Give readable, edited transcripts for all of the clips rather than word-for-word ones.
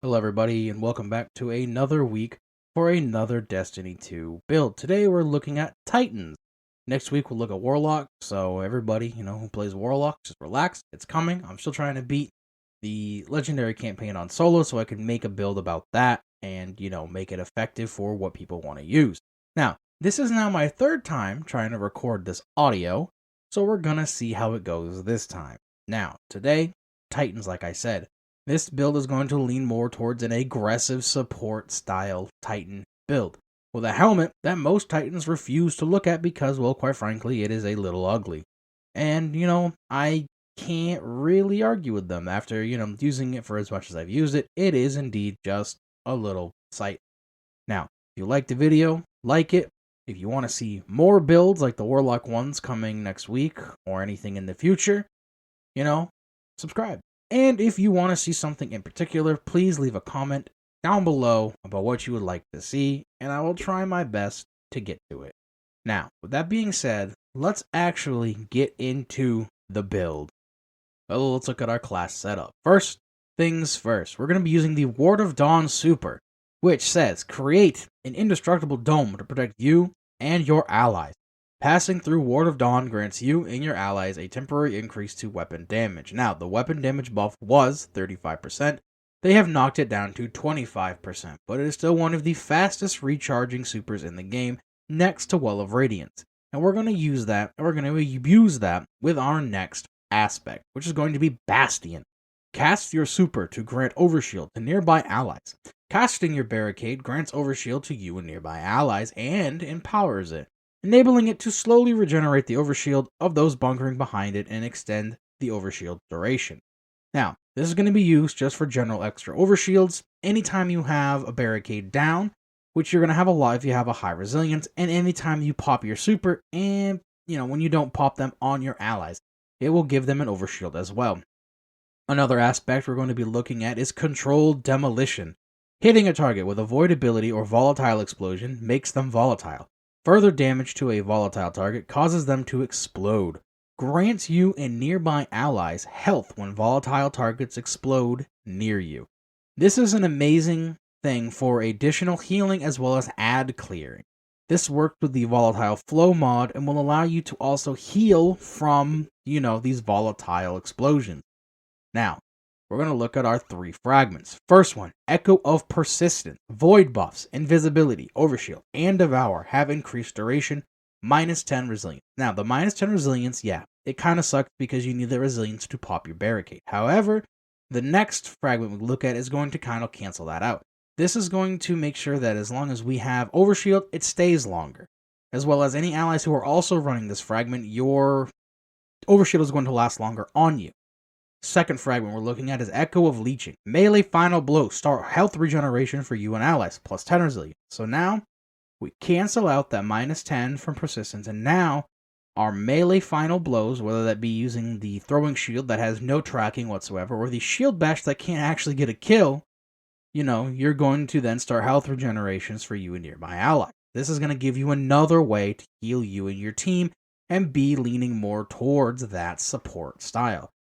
Hello everybody and welcome back to another week for another Destiny 2 build. Today we're looking at Titans. Next week we'll look at warlocks, so everybody, who plays warlock, just relax. It's coming. I'm still trying to beat the legendary campaign on solo so I can make a build about that and, make it effective for what people want to use. Now, this is now my third time trying to record this audio, so we're gonna see how it goes this time. Now, today, Titans, like I said. This build is going to lean more towards an aggressive support style Titan build, with a helmet that most Titans refuse to look at because, well, quite frankly, it is a little ugly. And, I can't really argue with them after, using it for as much as I've used it. It is indeed just a little sight. Now, if you like the video, like it. If you want to see more builds like the Warlock ones coming next week or anything in the future, subscribe. And if you want to see something in particular, please leave a comment down below about what you would like to see, and I will try my best to get to it. Now, with that being said, let's actually get into the build. Well, let's look at our class setup. First things first, we're going to be using the Ward of Dawn Super, which says, create an indestructible dome to protect you and your allies. Passing through Ward of Dawn grants you and your allies a temporary increase to weapon damage. Now, the weapon damage buff was 35%. They have knocked it down to 25%, but it is still one of the fastest recharging supers in the game, next to Well of Radiance. And we're going to use that, with our next aspect, which is going to be Bastion. Cast your super to grant overshield to nearby allies. Casting your barricade grants overshield to you and nearby allies and empowers it, enabling it to slowly regenerate the overshield of those bunkering behind it and extend the overshield duration. Now, this is going to be used just for general extra overshields anytime you have a barricade down, which you're going to have a lot if you have a high resilience, and anytime you pop your super and, when you don't pop them on your allies, it will give them an overshield as well. Another aspect we're going to be looking at is Controlled Demolition. Hitting a target with a void ability or volatile explosion makes them volatile. Further damage to a volatile target causes them to explode. Grants you and nearby allies health when volatile targets explode near you. This is an amazing thing for additional healing as well as ad clearing. This worked with the Volatile Flow mod and will allow you to also heal from, these volatile explosions. Now, we're going to look at our 3 fragments. First one, Echo of Persistence. Void buffs, invisibility, overshield, and devour have increased duration, minus 10 resilience. Now, the minus 10 resilience, it kind of sucks because you need the resilience to pop your barricade. However, the next fragment we look at is going to kind of cancel that out. This is going to make sure that as long as we have overshield, it stays longer. As well as any allies who are also running this fragment, your overshield is going to last longer on you. Second fragment we're looking at is Echo of Leeching. Melee Final Blow. Start health regeneration for you and allies, plus 10 resilience. So now, we cancel out that minus 10 from Persistence, and now, our melee Final Blows, whether that be using the Throwing Shield that has no tracking whatsoever, or the Shield Bash that can't actually get a kill, you're going to then start health regenerations for you and nearby allies. This is going to give you another way to heal you and your team, and be leaning more towards that support style.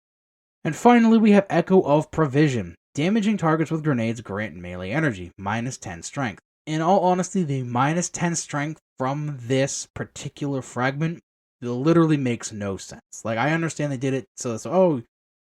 And finally, we have Echo of Provision. Damaging targets with grenades grant melee energy, minus 10 strength. In all honesty, the minus 10 strength from this particular fragment literally makes no sense. Like, I understand they did it so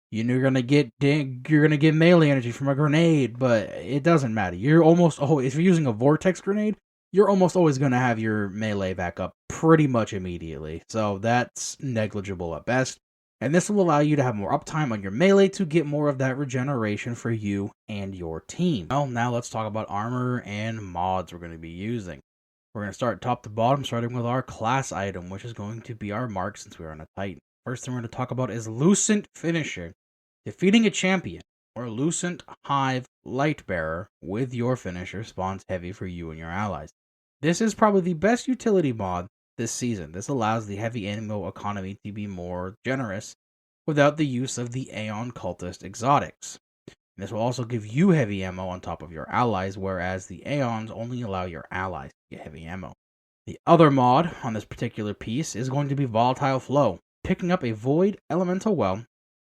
you're gonna get melee energy from a grenade, but it doesn't matter. You're almost if you're using a vortex grenade, you're almost always gonna have your melee back up pretty much immediately. So that's negligible at best. And this will allow you to have more uptime on your melee to get more of that regeneration for you and your team. Well, now let's talk about armor and mods we're going to be using. We're going to start top to bottom, starting with our class item, which is going to be our mark since we're on a Titan. First thing we're going to talk about is Lucent Finisher. Defeating a champion or Lucent Hive Lightbearer with your finisher spawns heavy for you and your allies. This is probably the best utility mod this season. This allows the heavy ammo economy to be more generous without the use of the Aeon Cultist exotics. This will also give you heavy ammo on top of your allies, whereas the Aeons only allow your allies to get heavy ammo. The other mod on this particular piece is going to be Volatile Flow. Picking up a Void Elemental Well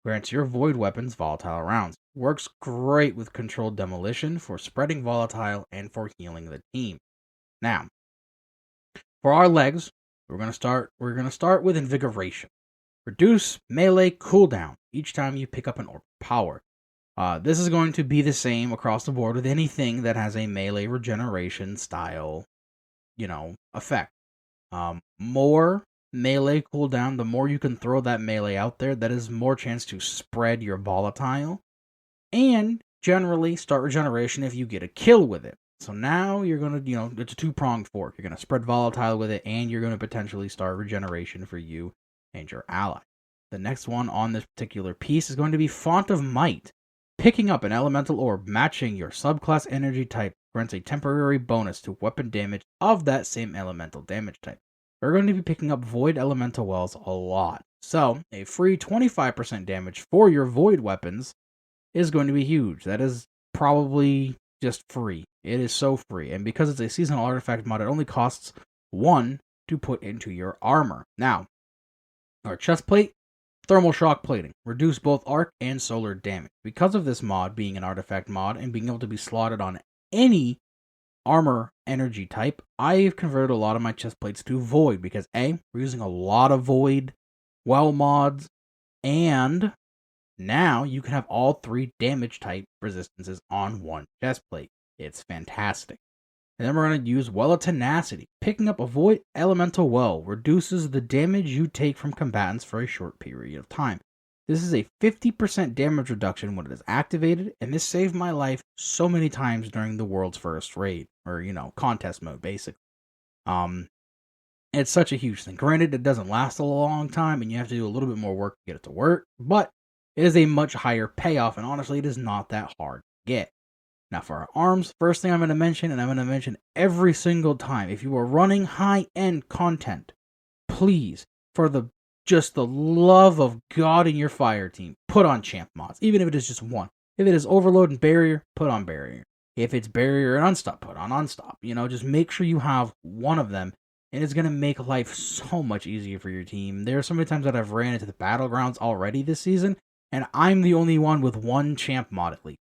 Grants your void weapons volatile rounds. Works great with controlled demolition for spreading volatile and for healing the team. Now, for our legs, we're gonna start with invigoration. Reduce melee cooldown each time you pick up an orb of power. This is going to be the same across the board with anything that has a melee regeneration style, effect. More melee cooldown, the more you can throw that melee out there, that is more chance to spread your volatile and generally start regeneration if you get a kill with it. So now you're going to, it's a two-pronged fork. You're going to spread volatile with it, and you're going to potentially start regeneration for you and your ally. The next one on this particular piece is going to be Font of Might. Picking up an elemental orb matching your subclass energy type grants a temporary bonus to weapon damage of that same elemental damage type. We're going to be picking up Void Elemental Wells a lot. So, a free 25% damage for your Void weapons is going to be huge. That is probably just free. It is so free. And because it's a seasonal artifact mod, it only costs 1 to put into your armor. Now, our chest plate, thermal shock plating. Reduce both arc and solar damage. Because of this mod being an artifact mod and being able to be slotted on any armor energy type, I've converted a lot of my chest plates to void because A, we're using a lot of void well mods, and now you can have all 3 damage type resistances on one chest plate. It's fantastic. And then we're going to use Well of Tenacity. Picking up a Void Elemental Well reduces the damage you take from combatants for a short period of time. This is a 50% damage reduction when it is activated, and this saved my life so many times during the world's first raid, or, contest mode, basically. It's such a huge thing. Granted, it doesn't last a long time, and you have to do a little bit more work to get it to work, but it is a much higher payoff, and honestly, it is not that hard to get. Now, for our arms, first thing I'm going to mention, and I'm going to mention every single time, if you are running high-end content, please, for the love of God in your fire team, put on champ mods, even if it is just one. If it is overload and barrier, put on barrier. If it's barrier and unstop, put on unstop. Just make sure you have one of them, and it's going to make life so much easier for your team. There are so many times that I've ran into the battlegrounds already this season, and I'm the only one with one champ mod at least.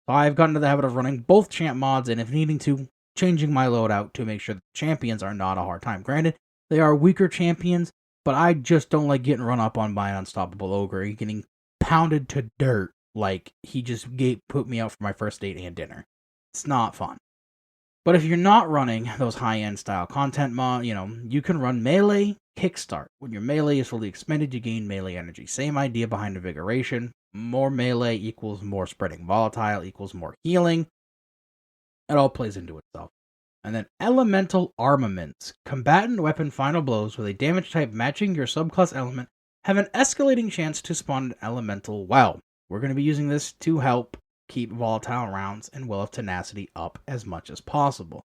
So I've gotten to the habit of running both champ mods, and if needing to, changing my loadout to make sure that champions are not a hard time. Granted, they are weaker champions, but I just don't like getting run up on by an unstoppable ogre and getting pounded to dirt like he just put me out for my first date and dinner. It's not fun. But if you're not running those high-end style content mod, you can run melee kickstart. When your melee is fully expended, you gain melee energy. Same idea behind invigoration. More melee equals more spreading volatile equals more healing. It all plays into itself. And then elemental armaments. Combatant weapon final blows with a damage type matching your subclass element have an escalating chance to spawn an elemental well. We're going to be using this to help keep volatile rounds and Well of Tenacity up as much as possible.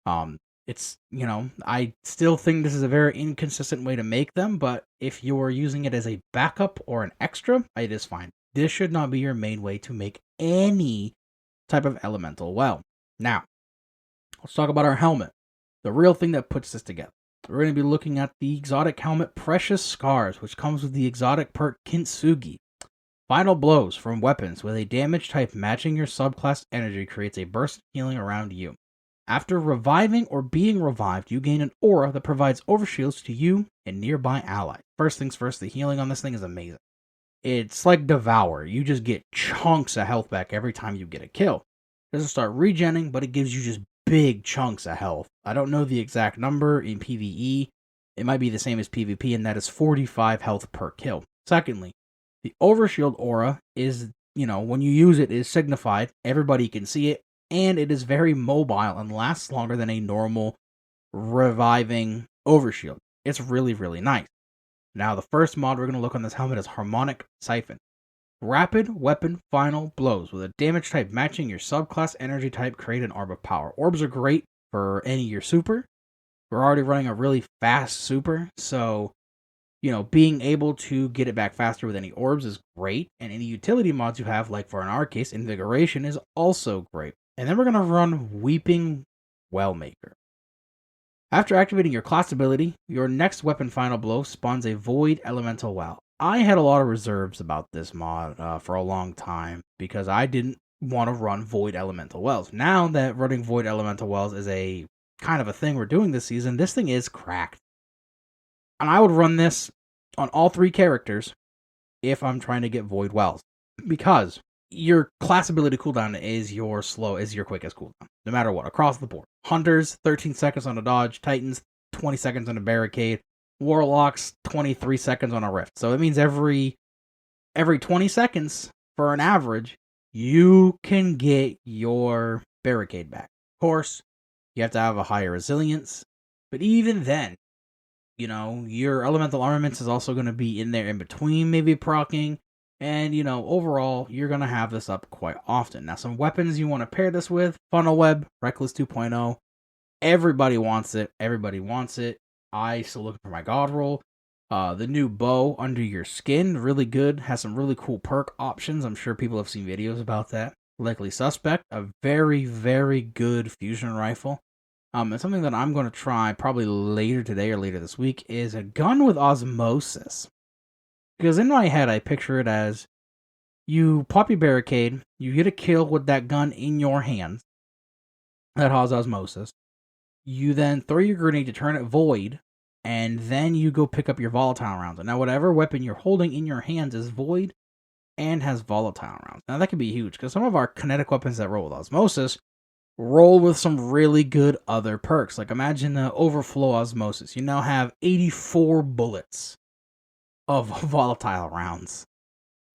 I still think this is a very inconsistent way to make them, but if you're using it as a backup or an extra, it is fine. This should not be your main way to make any type of elemental well. Now, let's talk about our helmet. The real thing that puts this together. We're going to be looking at the exotic helmet Precious Scars, which comes with the exotic perk Kintsugi. Final blows from weapons with a damage type matching your subclass energy creates a burst of healing around you. After reviving or being revived, you gain an aura that provides overshields to you and nearby allies. First things first, the healing on this thing is amazing. It's like Devour. You just get chunks of health back every time you get a kill. It doesn't start regenning, but it gives you just big chunks of health. I don't know the exact number in PvE. It might be the same as PvP, and that is 45 health per kill. Secondly, the Overshield aura is, when you use it, is signified. Everybody can see it, and it is very mobile and lasts longer than a normal reviving Overshield. It's really, really nice. Now, the first mod we're going to look on this helmet is Harmonic Siphon. Rapid weapon final blows with a damage type matching your subclass energy type create an orb of power. Orbs are great for any of your super. We're already running a really fast super, so being able to get it back faster with any orbs is great, and any utility mods you have, like for in our case, Invigoration, is also great. And then we're going to run Weeping Wellmaker. After activating your class ability, your next weapon final blow spawns a Void Elemental Well. I had a lot of reserves about this mod for a long time because I didn't want to run Void Elemental Wells. Now that running Void Elemental Wells is a kind of a thing we're doing this season, this thing is cracked. And I would run this on all 3 characters if I'm trying to get Void Wells. Because your class ability cooldown is your quickest cooldown, no matter what, across the board. Hunters, 13 seconds on a dodge. Titans, 20 seconds on a barricade. Warlocks, 23 seconds on a rift. So it means every 20 seconds, for an average, you can get your barricade back. Of course, you have to have a higher resilience. But even then, your elemental armaments is also going to be in there in between, maybe proccing. And, overall, you're going to have this up quite often. Now, some weapons you want to pair this with: Funnel Web, Reckless 2.0. Everybody wants it. I still looking for my god roll. The new bow, Under Your Skin, really good. Has some really cool perk options. I'm sure people have seen videos about that. Likely Suspect, a very, very good fusion rifle. And something that I'm going to try probably later today or later this week is a gun with osmosis. Because in my head, I picture it as you pop your barricade, you get a kill with that gun in your hands that has osmosis. You then throw your grenade to turn it void, and then you go pick up your volatile rounds. Now, whatever weapon you're holding in your hands is void and has volatile rounds. Now, that can be huge, because some of our kinetic weapons that roll with osmosis roll with some really good other perks. Like, imagine the overflow osmosis. You now have 84 bullets of volatile rounds.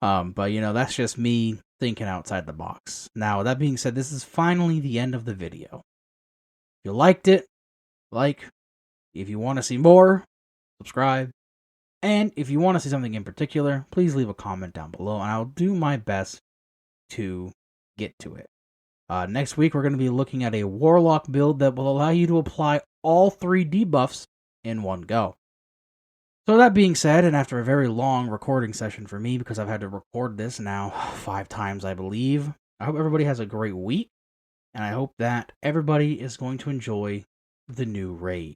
But, that's just me thinking outside the box. Now, that being said, this is finally the end of the video. If you liked it, like. If you want to see more, subscribe. And if you want to see something in particular, please leave a comment down below, and I'll do my best to get to it. Next week, we're going to be looking at a Warlock build that will allow you to apply all 3 debuffs in one go. So that being said, and after a very long recording session for me, because I've had to record this now 5 times, I believe, I hope everybody has a great week, and I hope that everybody is going to enjoy the new raid.